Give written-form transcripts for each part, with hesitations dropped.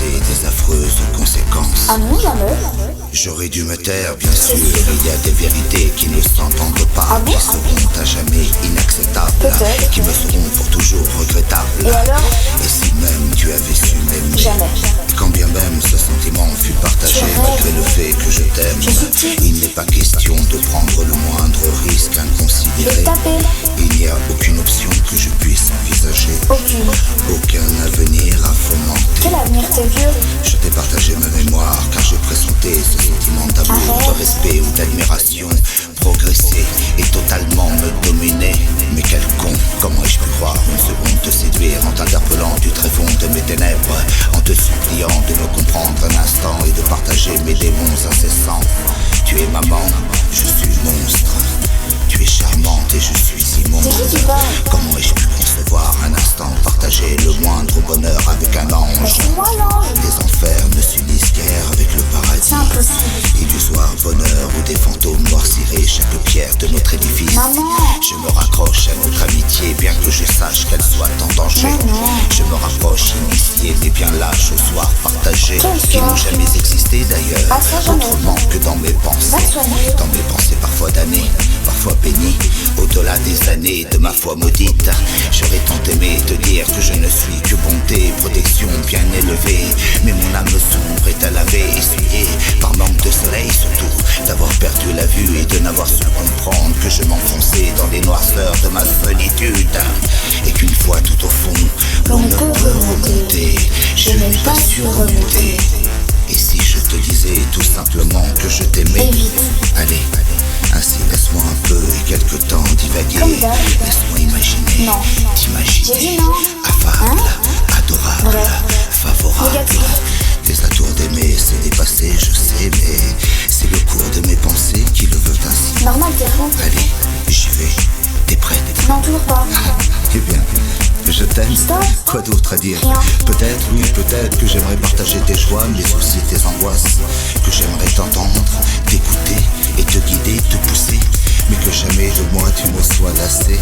passé des affreuses conséquences. Ah non, jamais. J'aurais dû me taire, bien sûr. Il y a des vérités qui ne s'entendent pas, Ah bon? qui seront à jamais inacceptables, Peut-être. qui me seront pour toujours regrettables. Et alors? Et si même tu avais su m'aimer, Jamais. quand bien même ce sentiment fut partagé, Tu rêves. malgré le fait que je t'aime, Je suis petite. il n'est pas question de prendre le moindre risque Je vais inconsidéré. taper. Il n'y a aucune option que je puisse envisager, Aucune. aucun avenir à fomenter. Quel avenir, t'es vieux? Je t'ai partagé ma mémoire car je pressentais ce sentiment d'amour, Arrête. de respect ou d'admiration progresser et totalement me dominer. Mais quel con, comment ai-je pu croire une seconde te séduire en t'interpellant du tréfonds de mes ténèbres, en te suppliant de me comprendre un instant et de partager mes démons incessants. Tu es maman, je suis monstre. Tu es charmante et je suis immonde. C'est qui tu parles? Comment ai-je pu concevoir un instant partager le moindre bonheur avec un Mais ange? c'est moi l'ange. Les enfers ne s'unissent guère avec le paradis. C'est impossible. Illusoire bonheur où des fantômes noirciraient chaque pierre de notre édifice. Maman. Je me raccroche à notre amitié bien que je sache qu'elle soit en danger. Maman. Je me rapproche initié mais bien lâche aux soirs partagés Quel qui soir? n'ont jamais existé d'ailleurs. Ah, ça, jamais. Autrement que dans mes pensées. Va te soigner. Dans mes pensées parfois damnées, parfois bénies. Au-delà des années de ma foi maudite, j'aurais tant aimé te dire que je ne suis que bonté, protection bien élevée. Mais mon âme sombre est à laver, essuyée par manque de soleil surtout, d'avoir perdu la vue et de n'avoir su comprendre que je m'enfonçais dans les noirceurs de ma solitude. Et qu'une fois tout au fond, l'on ne peut remonter. Je n'ai pas su remonter. Et si je te disais tout simplement que je t'aimais? Évite. Allez, ainsi laisse-moi un peu et quelque temps divaguer. Comme d'hab. Laisse-moi imaginer, Non. t'imaginer. J'ai dit non. Affable, Hein? adorable, Vrai. favorable. Négatif. Des atours d'aimer, c'est dépassé, je sais, mais c'est le cours de mes pensées qui le veut ainsi. Normal, t'es fou. Allez, j'y vais. T'es prête? Non, toujours pas. Eh bien, je t'aime. Stop. Quoi d'autre à dire? Rien. Peut-être, oui, peut-être que j'aimerais partager tes joies, mes soucis, tes angoisses. Que j'aimerais t'entendre, t'écouter et te guider, te pousser. Mais que jamais de moi tu ne sois lassé.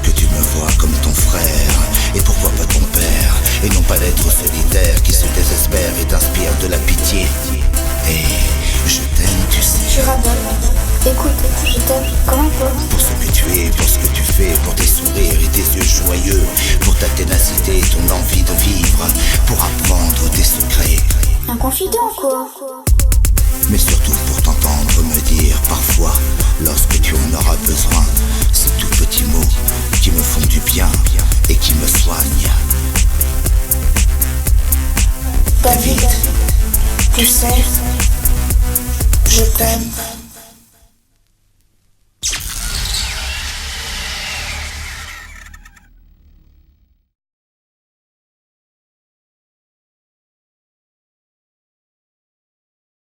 Que tu me vois comme ton frère, et pourquoi pas ton père. Et non pas l'être solitaire qui se désespère et t'inspire de la pitié. Et je t'aime, tu sais. Tu radoles. Écoute, je t'aime comme un pote. Pour ce que tu es, pour ce que tu fais, pour tes sourires et tes yeux joyeux, pour ta ténacité, ton envie de vivre, pour apprendre tes secrets, Un confident, quoi. mais surtout pour t'entendre me dire parfois, lorsque tu en auras besoin, ces tout petits mots qui me font du bien et qui me soignent. David, tu sais, je t'aime.